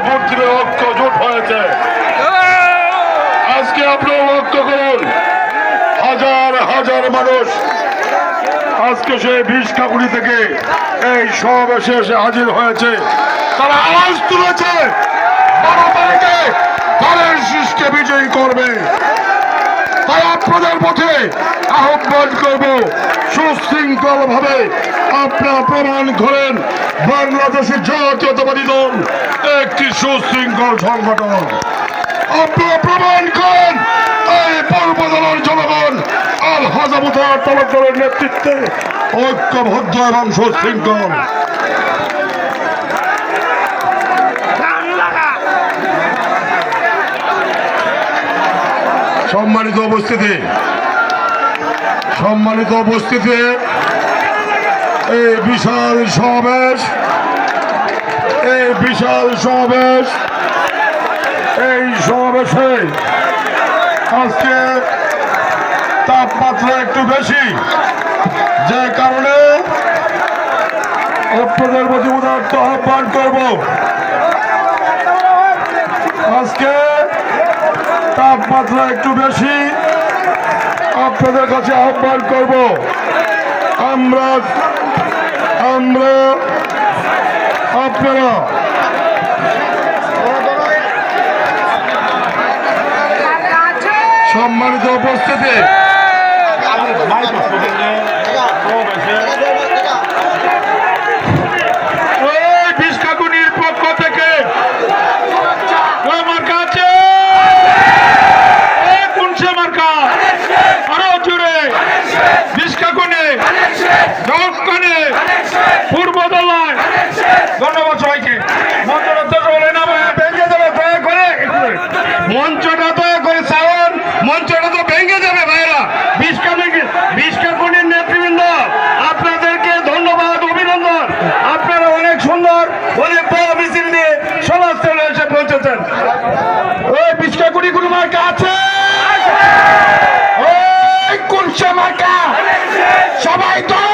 বুদ্ধির ঐক্য জোট হয়েছে। আজকে আপনারা লক্ষ্য করুন, হাজার হাজার মানুষ আজকে সেই ভিক্ষাকুড়ি থেকে এই সমাবেশে এসে হাজির হয়েছে। তারা আওয়াজ তুলেছে 12 তারিখে দলের শীষকে বিজয়ী করবে। তাই আপনাদের পথে আহ্বান করব, সুশৃঙ্খল ভাবে আপনারা প্রমাণ করেন বাংলাদেশের জাতীয়তাবাদী দল একটি সুশৃঙ্খল সংগঠন। আপনারা প্রমাণ করেন এই পূর্বদলের জনগণ আল-হাজ মুতাহার তাওয়াক্কুলের নেতৃত্বে ঐক্যবদ্ধ এবং সুশৃঙ্খল। সম্মানিত উপস্থিতি, এই বিশাল সমাবেশ এই সমাবেশে আজকে তাপমাত্রা একটু বেশি, যে কারণে আপনাদের প্রতি উদাত্ত আহ্বান করব। আজকে তাপমাত্রা একটু বেশি, আপনাদের কাছে আহ্বান করব, আপনারা সম্মানিত উপস্থিতি, ভিক্ষাকুড়ির পক্ষ থেকে আমার কাছে কোনসে মার্কা আরো জুড়ে ভিক্ষাকুড়ি দক্ষিণে পূর্বদলায়। ধন্যবাদ সবাইকে। মঞ্চটা দয়া করে সাউন্ড, মঞ্চটা তো ভেঙে যাবে ভাইরা। ভিক্ষাকুড়ির নেতৃবৃন্দ, আপনাদেরকে ধন্যবাদ, অভিনন্দন। আপনারা অনেক সুন্দর, অনেক বড় মিছিল নিয়ে সমাজস্থলে এসে পৌঁছেছেন। ওই ভিক্ষাকুড়ি কোনো মার্কা আছে? ওই কোন মার্কা? সবাই তো